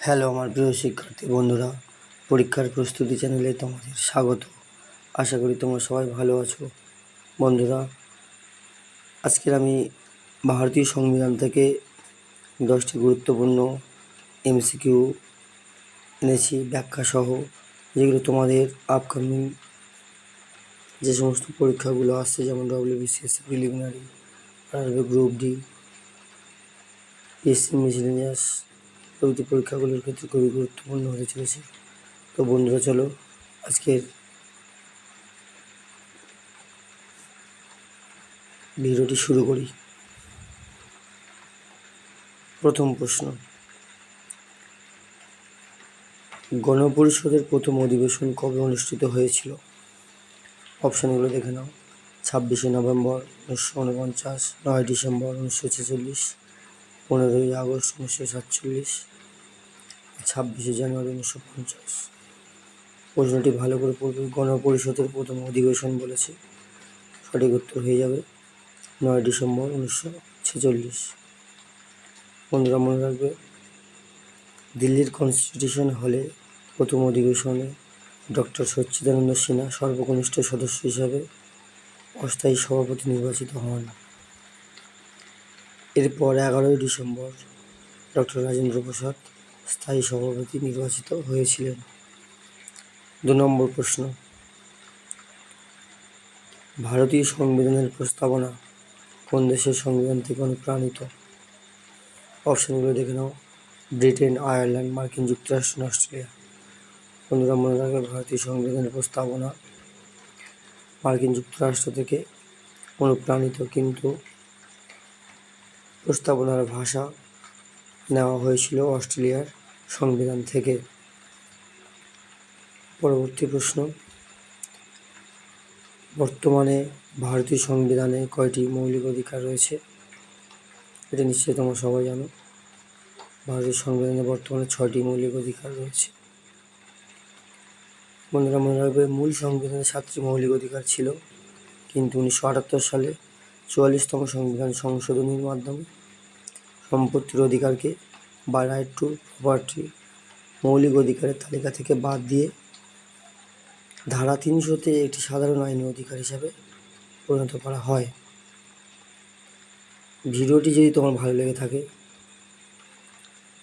Hello আমার প্রিয় শিক্ষার্থী বন্ধুরা, পরীক্ষার প্রস্তুতি চ্যানেলে তোমাদের স্বাগত। আশা করি তোমরা সবাই ভালো আছো। বন্ধুরা, আজকের আমি ভারতীয় সংবিধান থেকে 10টি গুরুত্বপূর্ণ এমসিকিউ এনেছি ব্যাখ্যাসহ, যেগুলো তোমাদের আপকামিং যে সমস্ত পরীক্ষাগুলো আসছে, যেমন WBCSC preliminary, group D, SC miscellaneous প্রভৃতি পরীক্ষাগুলোর ক্ষেত্রে খুবই গুরুত্বপূর্ণ হতে চলেছে। তো বন্ধুরা, চলো আজকের ভিডিওটি শুরু করি। প্রথম প্রশ্ন, গণপরিষদের প্রথম অধিবেশন কবে অনুষ্ঠিত হয়েছিল? অপশানগুলো দেখে নাও। 26শে নভেম্বর 1949, 9 ডিসেম্বর 1946, 15ই আগস্ট 1947, 26শে জানুয়ারি 1950। প্রশ্নটি ভালো করে পড়বে। গণপরিষদের প্রথম অধিবেশন বলেছে, সঠিক উত্তর হয়ে যাবে 9 ডিসেম্বর 1946। বন্ধুরা মনে রাখবে, দিল্লির কনস্টিটিউশন হলে প্রথম অধিবেশনে ডক্টর সচ্চিদানন্দ সিনহা সর্বকনিষ্ঠ সদস্য হিসাবে অস্থায়ী সভাপতি নির্বাচিত হন। এরপর 11ই ডিসেম্বর ডক্টর রাজেন্দ্র প্রসাদ স্থায়ী সভাপতি নির্বাচিত হয়েছিলেন। 2 নম্বর প্রশ্ন, ভারতীয় সংবিধানের প্রস্তাবনা কোন দেশের সংবিধান থেকে অনুপ্রাণিত? অপশানগুলো দেখে নাও। ব্রিটেন, আয়ারল্যান্ড, মার্কিন যুক্তরাষ্ট্র, অস্ট্রেলিয়া। বন্ধুরা মনে রাখবে, ভারতীয় সংবিধানের প্রস্তাবনা মার্কিন যুক্তরাষ্ট্র থেকে অনুপ্রাণিত, কিন্তু প্রস্তাবনার ভাষা নেওয়া হয়েছিল অস্ট্রেলিয়ার সংবিধান থেকে। পরবর্তী প্রশ্ন, বর্তমানে ভারতীয় সংবিধানে কয়টি মৌলিক অধিকার রয়েছে? এটা নিশ্চয়ই তোমরা সবাই জানো। ভারতীয় সংবিধানে বর্তমানে 6টি মৌলিক অধিকার রয়েছে। বন্ধুরা মনে রাখবে, মূল সংবিধানে 7টি মৌলিক অধিকার ছিল, কিন্তু 1978 সালে 44তম সংবিধান সংশোধনীর মাধ্যমে সম্পত্তির অধিকারকে বা রাইট টু প্রপার্টি মৌলিক অধিকারের তালিকা থেকে বাদ দিয়ে ধারা 300-তে একটি সাধারণ আইনি অধিকার হিসাবে পরিণত করা হয়। ভিডিওটি যদি তোমার ভালো লেগে থাকে,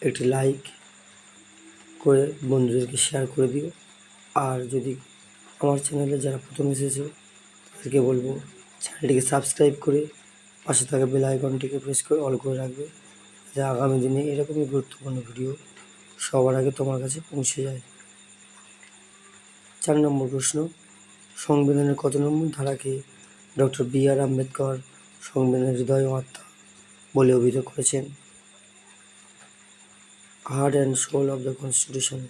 একটি লাইক করে বন্ধুদেরকে শেয়ার করে দিও। আর যদি আমার চ্যানেলে যারা প্রথম এসেছে, তাদেরকে বলবো চ্যানেলটিকে সাবস্ক্রাইব করে পাশে থাকা বেল আইকনটিকে প্রেস করে অল করে রাখবে, যাতে আগামী দিনে এরকমই গুরুত্বপূর্ণ ভিডিও সবার আগে তোমার কাছে পৌঁছে যায়। 4 নম্বর প্রশ্ন, সংবিধানের কত নম্বর ধারাকে ডক্টর বি.আর. আম্বেদকর সংবিধানের হৃদয় ও আত্মা বলে অভিহিত করেছেন? Heart and soul of the constitution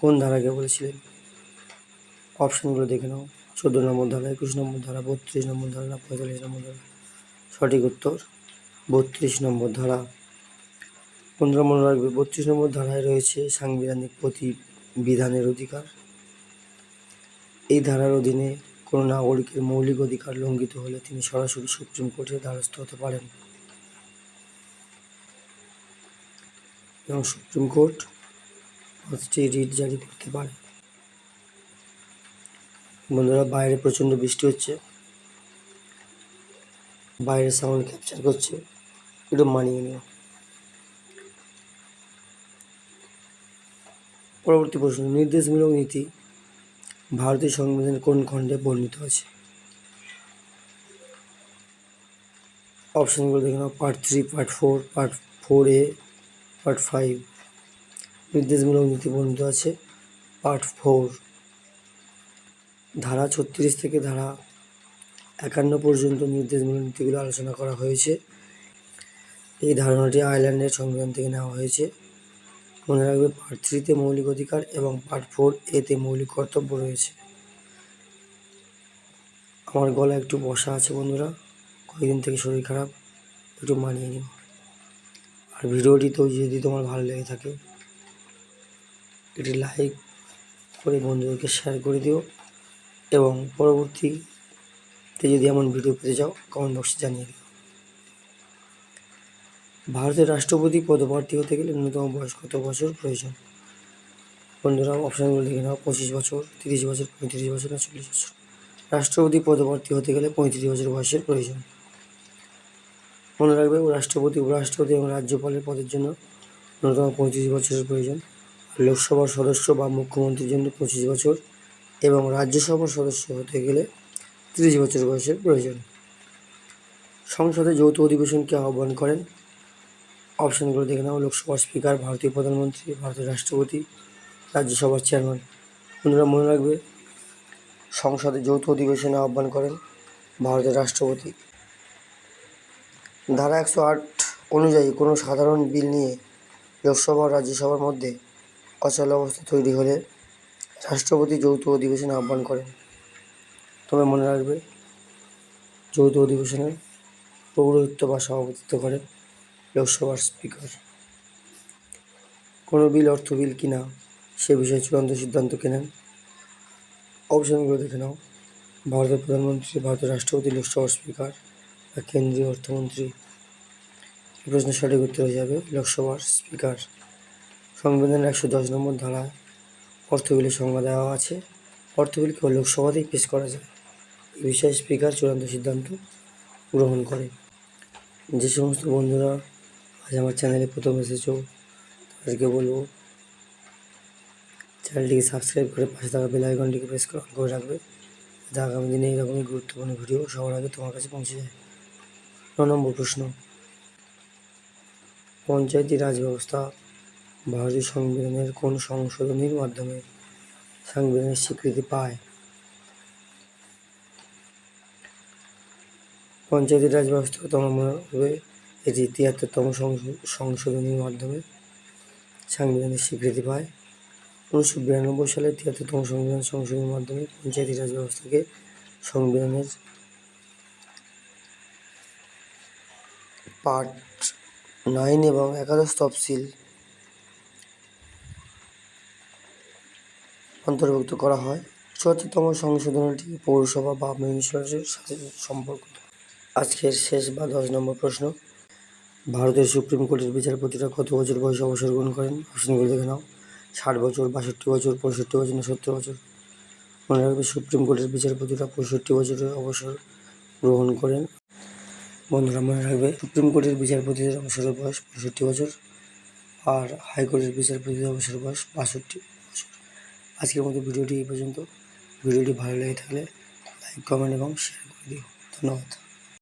কোন ধারাকে বলেছিলেন? অপশানগুলো দেখে নাও। 14 নম্বর ধারা, 21 নম্বর ধারা, 32 নম্বর ধারা, 45 নম্বর ধারা। সঠিক উত্তর 32 নম্বর ধারা। বন্ধুরা মনে রাখবে, 32 নম্বর ধারায় রয়েছে সাংবিধানিক প্রতিবিধানের অধিকার। এই ধারার অধীনে কোনো নাগরিকের মৌলিক অধিকার লঙ্ঘিত হলে তিনি সরাসরি সুপ্রিম কোর্টের দ্বারস্থ হতে পারেন এবং সুপ্রিম কোর্ট 5টি রিট জারি করতে পারে। বন্ধুরা, বাইরে প্রচণ্ড বৃষ্টি হচ্ছে, বাইরের সাউন্ড ক্যাপচার করছে, একটু মানিয়ে নিও। পরবর্তী প্রশ্ন, নির্দেশমূলক নীতি ভারতীয় সংবিধানের কোন খণ্ডে বর্ণিত আছে? অপশানগুলো দেখে নাও। Part 3, part 4, part 4A, part 5। নির্দেশমূলক নীতি বর্ণিত আছে পার্ট 4। ধারা 36 থেকে ধারা 51 পর্যন্ত নির্দেশমূলক নীতিগুলো আলোচনা করা হয়েছে। এই ধারণাটি আয়ারল্যান্ডের সংবিধান থেকে নেওয়া হয়েছে। মনে রাখবে, পার্ট 3-তে মৌলিক অধিকার এবং পার্ট 4A-তে মৌলিক কর্তব্য রয়েছে। আমার গলা একটু বসা আছে বন্ধুরা, কয়েকদিন থেকে শরীর খারাপ, একটু মানিয়ে নিও। আর ভিডিওটিতেও যদি তোমার ভালো লেগে থাকে, একটি লাইক করে বন্ধুদেরকে শেয়ার করে দিও, এবং পরবর্তীতে যদি এমন ভিডিও পেতে চাও কমেন্ট বক্সে জানিয়ে দিও। ভারতের রাষ্ট্রপতি পদপ্রার্থী হতে গেলে ন্যূনতম বয়স কত বছর প্রয়োজন? বন্ধুরা অপশানগুলো দেখে নাও, 25 বছর, 30 বছর, 35 বছর না 40 বছর। রাষ্ট্রপতি পদপ্রার্থী হতে গেলে 35 বছর বয়সের প্রয়োজন। মনে রাখবে, রাষ্ট্রপতি, উপরাষ্ট্রপতি এবং রাজ্যপালের পদের জন্য ন্যূনতম 35 বছরের প্রয়োজন। আর লোকসভার সদস্য বা মুখ্যমন্ত্রীর জন্য 25 বছর এবং রাজ্যসভার সদস্য হতে গেলে 30 বছর বয়সের প্রয়োজন। সংসদে যৌথ অধিবেশনকে আহ্বান করেন? অপশানগুলো দেখে নাও, লোকসভার স্পিকার, ভারতীয় প্রধানমন্ত্রী, ভারতের রাষ্ট্রপতি, রাজ্যসভার চেয়ারম্যান। বন্ধুরা মনে রাখবে, সংসদে যৌথ অধিবেশনে আহ্বান করেন ভারতের রাষ্ট্রপতি। ধারা 108 অনুযায়ী কোনো সাধারণ বিল নিয়ে লোকসভা ও রাজ্যসভার মধ্যে অচল অবস্থা তৈরি হলে রাষ্ট্রপতি যৌথ অধিবেশনে আহ্বান করেন। তবে মনে রাখবে, যৌথ অধিবেশনের পৌরোহিত্য বা সভাপতিত্ব করেন লোকসভার স্পিকার। কোনো বিল অর্থ বিল কিনা সে বিষয়ে চূড়ান্ত সিদ্ধান্ত কে নেন? অপশানগুলো দেখে নাও, ভারতের প্রধানমন্ত্রী, ভারতের রাষ্ট্রপতি, লোকসভার স্পিকার বা কেন্দ্রীয় অর্থমন্ত্রী। এই প্রশ্নের সঠিক উত্তর হয়ে যাবে লোকসভার স্পিকার। সংবিধানের 110 নম্বর ধারায় অর্থ বিলের সংজ্ঞা দেওয়া আছে। অর্থ বিল কেবল লোকসভাতেই পেশ করা যায়। এই বিষয়ে স্পিকার চূড়ান্ত সিদ্ধান্ত গ্রহণ করে। যে সমস্ত বন্ধুরা আজ আমার চ্যানেলে প্রথম এসেছো তাদেরকে বলবো চ্যানেলটিকে সাবস্ক্রাইব করে পাশে থাকা বেল আইকনটিকে প্রেস করে অন করে রাখবে, যাতে আগামী দিনে এরকমই গুরুত্বপূর্ণ ভিডিও সবার আগে তোমার কাছে পৌঁছে যায়। 9 নম্বর প্রশ্ন, পঞ্চায়েতি রাজ ব্যবস্থা ভারতীয় সংবিধানের কোন সংশোধনীর মাধ্যমে সাংবিধানিক স্বীকৃতি পায়? পঞ্চায়েতি রাজ ব্যবস্থা তোমার মনে রাখবে, এটি 73তম সংশোধনীর মাধ্যমে সাংবিধানিক স্বীকৃতি পায়। 1992 সালে 73তম সংবিধান সংশোধনের মাধ্যমে পঞ্চায়েতি রাজ ব্যবস্থাকে সংবিধানের পার্ট 9 এবং একাদশ তফসিল অন্তর্ভুক্ত করা হয়। 74তম সংশোধনীটি পৌরসভা বা মিউনিসিপ্যালিটির সাথে সম্পর্কিত। আজকের শেষ বা 10 নম্বর প্রশ্ন, ভারতের সুপ্রিম কোর্টের বিচারপতিরা কত বছর বয়সে অবসর গ্রহণ করেন? অপশনগুলো দেখে নাও, 60 বছর, 62 বছর, 65 বছর না 70 বছর। মনে রাখবে, সুপ্রিম কোর্টের বিচারপতিরা 65 বছরে অবসর গ্রহণ করেন। বন্ধুরা মনে রাখবে, সুপ্রিম কোর্টের বিচারপতিদের অবসরের বয়স 65 বছর আর হাইকোর্টের বিচারপতিদের অবসরের বয়স 62 বছর। আজকের মতো ভিডিওটি এই পর্যন্ত। ভিডিওটি ভালো লেগে থাকলে লাইক, কমেন্ট এবং শেয়ার করে দিও। ধন্যবাদ।